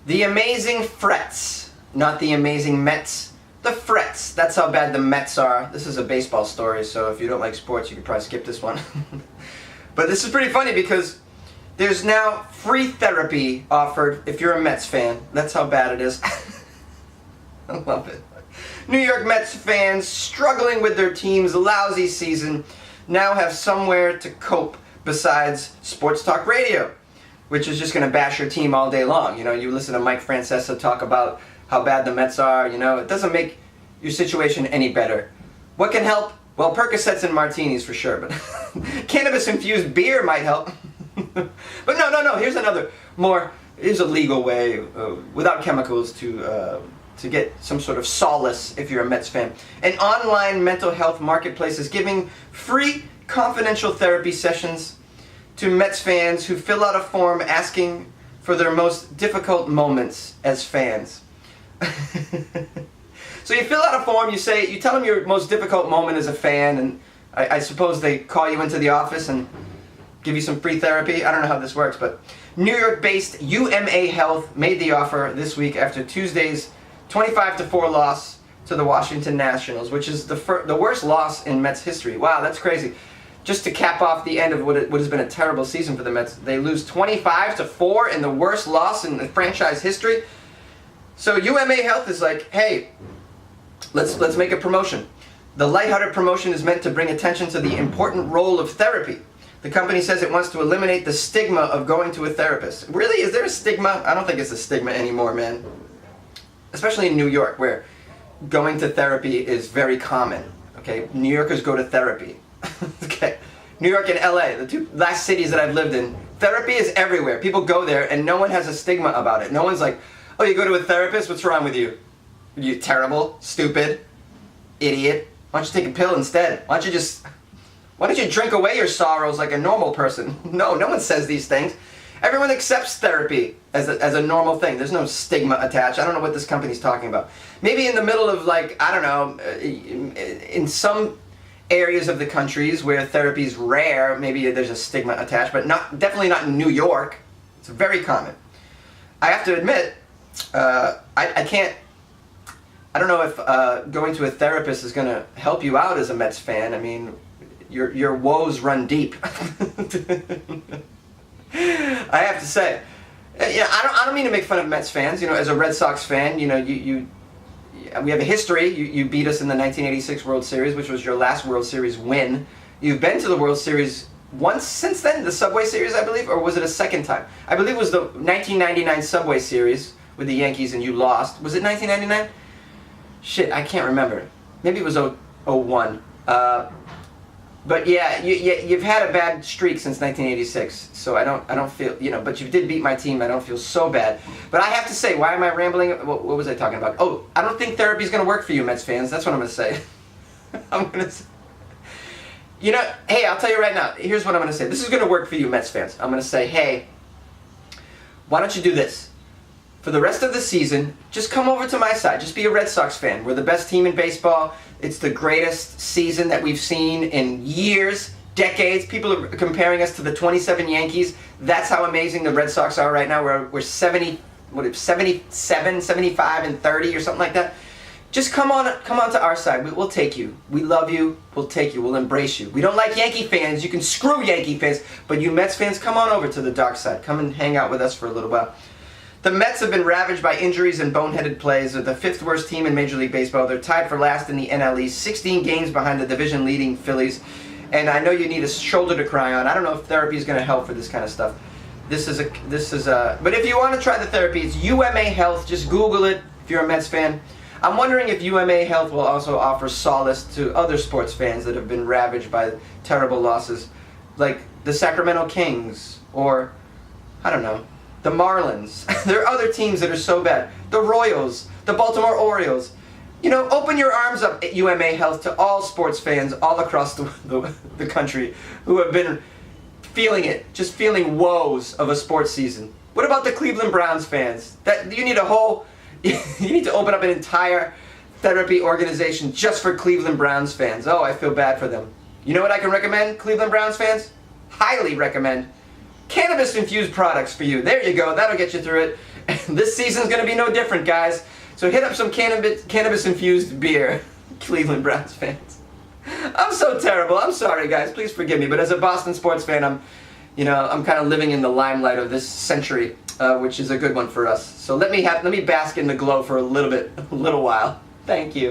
The amazing frets, not the amazing Mets. The frets, that's how bad the Mets are. This is a baseball story, so if you don't like sports, you could probably skip this one. But this is pretty funny because there's now free therapy offered if you're a Mets fan. That's how bad it is. I love it. New York Mets fans struggling with their team's lousy season now have somewhere to cope besides sports talk radio, which is just going to bash your team all day long. You know, you listen to Mike Francesa talk about how bad the Mets are, you know, it doesn't make your situation any better. What can help? Well, Percocets and martinis for sure, but cannabis-infused beer might help. But no, here's a legal way, without chemicals, to get some sort of solace if you're a Mets fan. An online mental health marketplace is giving free confidential therapy sessions to Mets fans who fill out a form asking for their most difficult moments as fans. So you fill out a form, you tell them your most difficult moment as a fan, and I suppose they call you into the office and give you some free therapy. I don't know how this works, but New York-based UMA Health made the offer this week after Tuesday's 25-4 loss to the Washington Nationals, which is the worst loss in Mets history. Wow, that's crazy. Just to cap off the end of what has been a terrible season for the Mets, they lose 25-4 in the worst loss in the franchise history. So UMA Health is like, hey, let's make a promotion. The lighthearted promotion is meant to bring attention to the important role of therapy. The company says it wants to eliminate the stigma of going to a therapist. Really? Is there a stigma? I don't think it's a stigma anymore, man. Especially in New York, where going to therapy is very common. Okay, New Yorkers go to therapy. Okay, New York and LA, the two last cities that I've lived in, therapy is everywhere. People go there and no one has a stigma about it. No one's like, oh, you go to a therapist? What's wrong with you? You terrible, stupid, idiot. Why don't you take a pill instead? Why don't you drink away your sorrows like a normal person? No one says these things. Everyone accepts therapy as a normal thing. There's no stigma attached. I don't know what this company's talking about. Maybe in the middle of, like, I don't know, in some areas of the countries where therapy is rare, maybe there's a stigma attached, but definitely not in New York. It's very common. I have to admit, I don't know if going to a therapist is going to help you out as a Mets fan. I mean, your woes run deep. I have to say, I don't mean to make fun of Mets fans. You know, as a Red Sox fan, you know, we have a history. You beat us in the 1986 World Series, which was your last World Series win. You've been to the World Series once since then, the Subway Series, I believe, or was it a second time? I believe it was the 1999 Subway Series with the Yankees, and you lost. Was it 1999? Shit, I can't remember. Maybe it was 01. But yeah, you've had a bad streak since 1986, so I don't feel, you know, but you did beat my team. I don't feel so bad. But I have to say, why am I rambling? What was I talking about? Oh, I don't think therapy's going to work for you, Mets fans. That's what I'm going to say. I'm going to say, you know, hey, I'll tell you right now. Here's what I'm going to say. This is going to work for you, Mets fans. I'm going to say, hey, why don't you do this? For the rest of the season, just come over to my side. Just be a Red Sox fan. We're the best team in baseball. It's the greatest season that we've seen in years, decades. People are comparing us to the 27 Yankees. That's how amazing the Red Sox are right now. We're 77, 75, and 30 or something like that. Just come on to our side. We'll take you. We love you. We'll take you. We'll embrace you. We don't like Yankee fans. You can screw Yankee fans. But you Mets fans, come on over to the dark side. Come and hang out with us for a little while. The Mets have been ravaged by injuries and boneheaded plays. They're the fifth worst team in Major League Baseball. They're tied for last in the NL East, 16 games behind the division-leading Phillies. And I know you need a shoulder to cry on. I don't know if therapy is going to help for this kind of stuff. But if you want to try the therapy, it's UMA Health. Just Google it if you're a Mets fan. I'm wondering if UMA Health will also offer solace to other sports fans that have been ravaged by terrible losses, like the Sacramento Kings or, I don't know, the Marlins. There are other teams that are so bad. The Royals, the Baltimore Orioles. You know, open your arms up at UMA Health to all sports fans all across the country who have been feeling it, just feeling woes of a sports season. What about the Cleveland Browns fans? You need to open up an entire therapy organization just for Cleveland Browns fans. Oh, I feel bad for them. You know what I can recommend, Cleveland Browns fans? Highly recommend cannabis-infused products for you. There you go. That'll get you through it. This season's going to be no different, guys. So hit up some cannabis-infused beer, Cleveland Browns fans. I'm so terrible. I'm sorry, guys. Please forgive me. But as a Boston sports fan, I'm kind of living in the limelight of this century, which is a good one for us. So let me bask in the glow for a little while. Thank you.